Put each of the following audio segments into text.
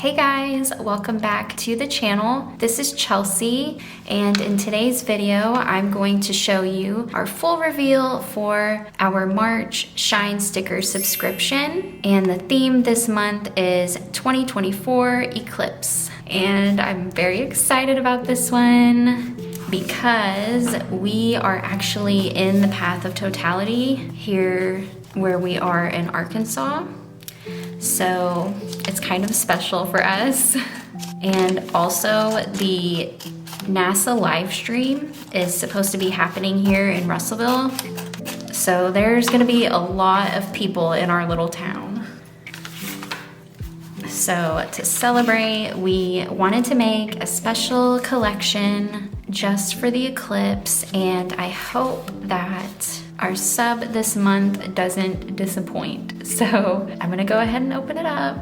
Hey guys, welcome back to the channel. This is Chelsea, and in today's video, I'm going to show you our full reveal for our March Shine sticker subscription. And the theme this month is 2024 Eclipse. And I'm very excited about this one because we are actually in the path of totality here where we are in Arkansas. So it's kind of special for us. And also the NASA live stream is supposed to be happening here in Russellville. So there's gonna be a lot of people in our little town. So to celebrate, we wanted to make a special collection just for the eclipse, and I hope that our sub this month doesn't disappoint. So I'm gonna go ahead and open it up.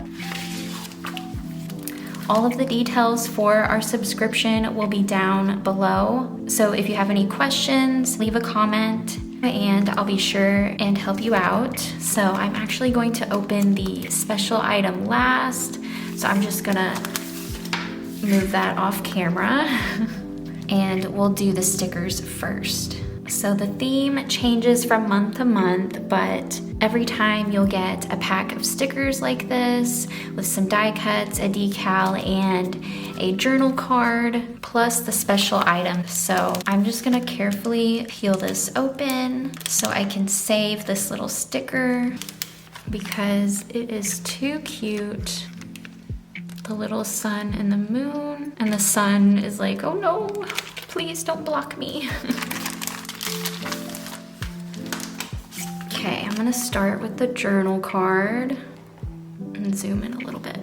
All of the details for our subscription will be down below. So if you have any questions, leave a comment and I'll be sure and help you out. So I'm actually going to open the special item last. So I'm just gonna move that off camera and we'll do the stickers first. So the theme changes from month to month, but every time you'll get a pack of stickers like this with some die cuts, a decal, and a journal card, plus the special items. So I'm just gonna carefully peel this open so I can save this little sticker because it is too cute. The little sun and the moon, and the sun is like, oh no, please don't block me. Okay, I'm gonna start with the journal card and zoom in a little bit.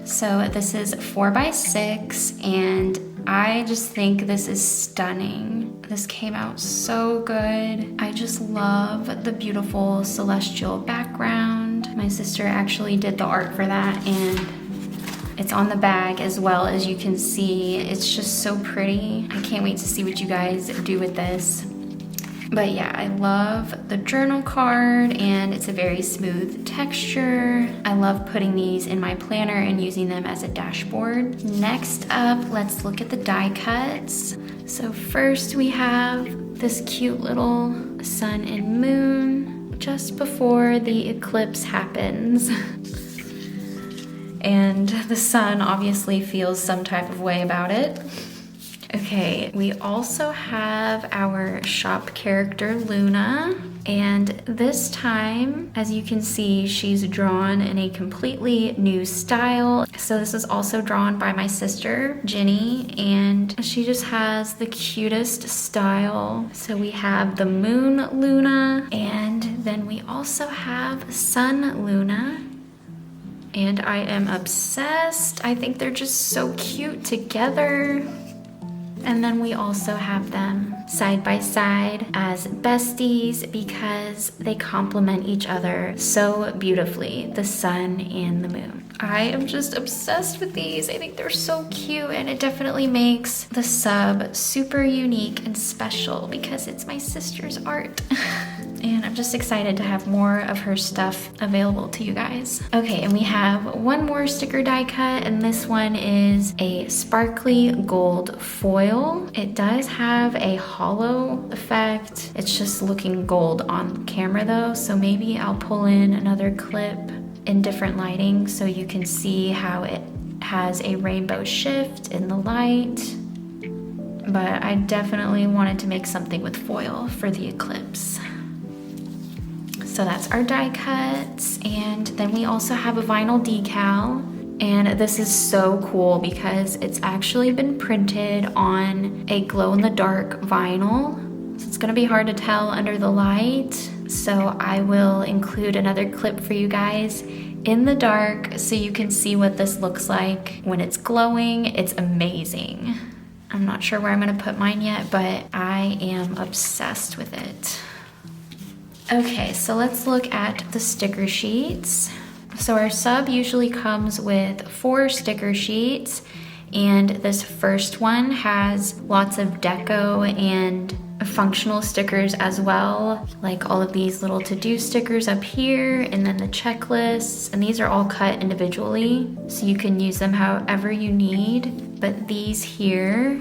So this is 4x6 and I just think this is stunning. This came out so good. I just love the beautiful celestial background. My sister actually did the art for that and it's on the bag as well, as you can see. It's just so pretty. I can't wait to see what you guys do with this. But yeah, I love the journal card and it's a very smooth texture. I love putting these in my planner and using them as a dashboard. Next up, let's look at the die cuts. So first we have this cute little sun and moon just before the eclipse happens. And the sun obviously feels some type of way about it. Okay, we also have our shop character Luna, and this time, as you can see, she's drawn in a completely new style. So this is also drawn by my sister, Jenny, and she just has the cutest style. So we have the moon Luna, and then we also have sun Luna. And I am obsessed. I think they're just so cute together. And then we also have them side by side as besties because they complement each other so beautifully, the sun and the moon. I am just obsessed with these. I think they're so cute and it definitely makes the sub super unique and special because it's my sister's art. And I'm just excited to have more of her stuff available to you guys. Okay, and we have one more sticker die cut, and this one is a sparkly gold foil. It does have a hollow effect. It's just looking gold on camera though, so maybe I'll pull in another clip in different lighting so you can see how it has a rainbow shift in the light. But I definitely wanted to make something with foil for the eclipse. So that's our die cuts, and then we also have a vinyl decal, and this is so cool because it's actually been printed on a glow-in-the-dark vinyl, so it's gonna be hard to tell under the light, so I will include another clip for you guys in the dark so you can see what this looks like when it's glowing. It's amazing. I'm not sure where I'm gonna put mine yet, but I am obsessed with it. Okay, so let's look at the sticker sheets. So our sub usually comes with 4 sticker sheets, and this first one has lots of deco and functional stickers as well, like all of these little to-do stickers up here, and then the checklists, and these are all cut individually, so you can use them however you need. But these here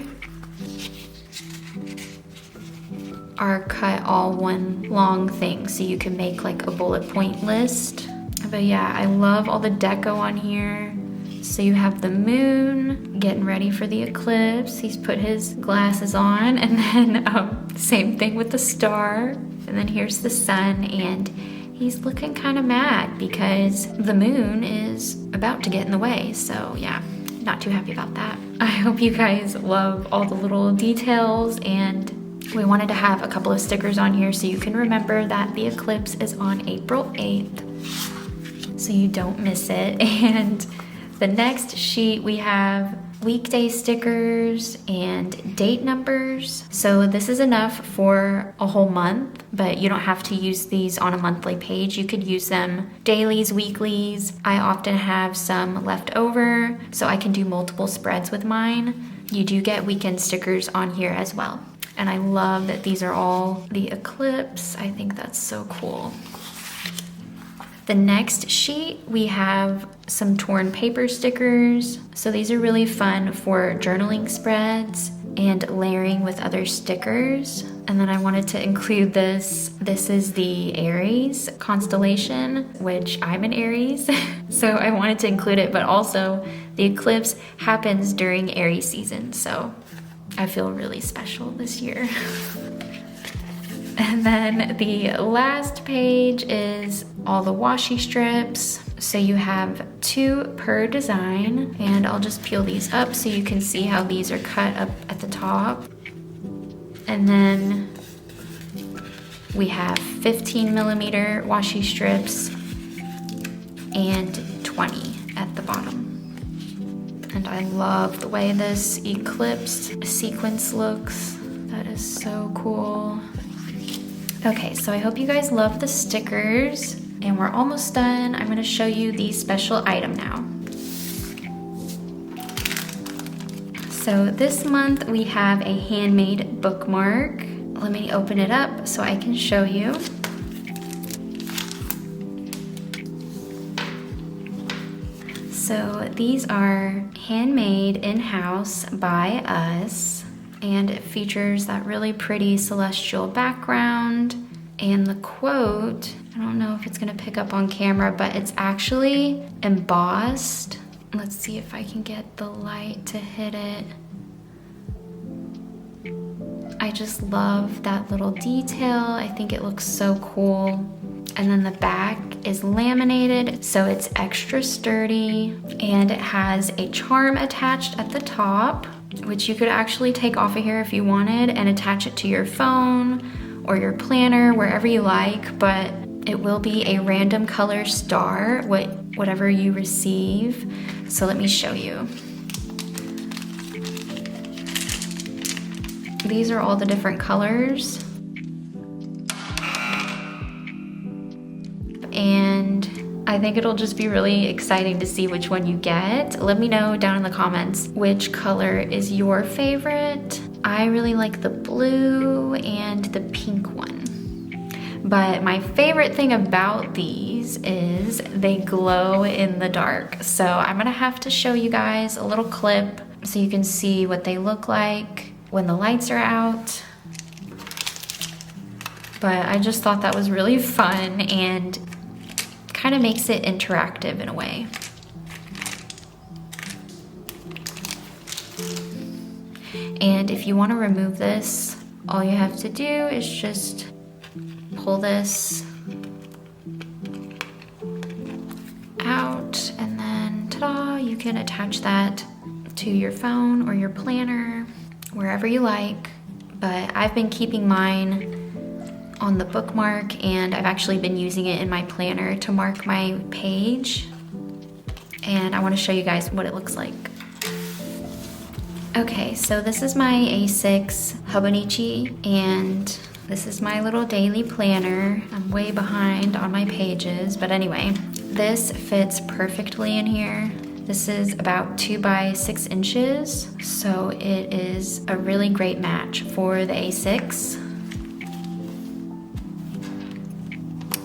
are cut all one long thing, so you can make like a bullet point list. But yeah, I love all the deco on here. So you have the moon getting ready for the eclipse. He's put his glasses on, and then same thing with the star. And then here's the sun, and he's looking kind of mad because the moon is about to get in the way. So yeah, not too happy about that. I hope you guys love all the little details, and we wanted to have a couple of stickers on here so you can remember that the eclipse is on April 8th, so you don't miss it. And the next sheet we have weekday stickers and date numbers. So this is enough for a whole month, but you don't have to use these on a monthly page. You could use them dailies, weeklies. I often have some left over, so I can do multiple spreads with mine. You do get weekend stickers on here as well. And I love that these are all the eclipse. I think that's so cool. The next sheet, we have some torn paper stickers. So these are really fun for journaling spreads and layering with other stickers. And then I wanted to include this. This is the Aries constellation, which I'm an Aries. So I wanted to include it, but also the eclipse happens during Aries season. So I feel really special this year. And then the last page is all the washi strips. So you have 2 per design, and I'll just peel these up so you can see how these are cut up at the top. And then we have 15 millimeter washi strips and 20 at the bottom. And I love the way this eclipse sequence looks. That is so cool. Okay, so I hope you guys love the stickers, and we're almost done. I'm gonna show you the special item now. So this month we have a handmade bookmark. Let me open it up so I can show you. So these are handmade in-house by us. And it features that really pretty celestial background. And the quote, I don't know if it's gonna pick up on camera, but it's actually embossed. Let's see if I can get the light to hit it. I just love that little detail. I think it looks so cool. And then the back is laminated, so it's extra sturdy. And it has a charm attached at the top, which you could actually take off of here if you wanted and attach it to your phone or your planner, wherever you like, but it will be a random color star, whatever you receive. So let me show you. These are all the different colors. And I think it'll just be really exciting to see which one you get. Let me know down in the comments which color is your favorite. I really like the blue and the pink one. But my favorite thing about these is they glow in the dark. So I'm gonna have to show you guys a little clip so you can see what they look like when the lights are out. But I just thought that was really fun and kind of makes it interactive in a way. And if you want to remove this, all you have to do is just pull this out, and then ta-da, you can attach that to your phone or your planner, wherever you like. But I've been keeping mine on the bookmark, and I've actually been using it in my planner to mark my page. And I want to show you guys what it looks like. Okay, so this is my A6 Hobonichi, and this is my little daily planner. I'm way behind on my pages, but anyway, this fits perfectly in here. This is about 2 by 6 inches, so it is a really great match for the A6.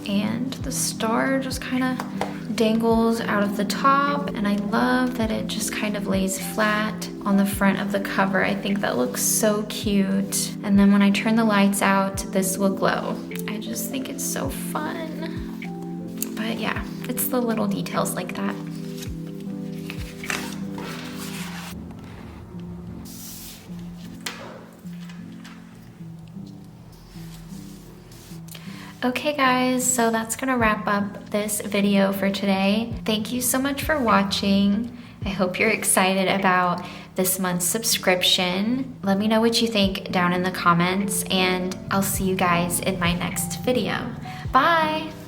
And the star just kind of dangles out of the top, and I love that it just kind of lays flat on the front of the cover. I think that looks so cute. And then when I turn the lights out, this will glow. I just think it's so fun. But yeah, it's the little details like that. Okay guys, so that's gonna wrap up this video for today. Thank you so much for watching. I hope you're excited about this month's subscription. Let me know what you think down in the comments, and I'll see you guys in my next video. Bye!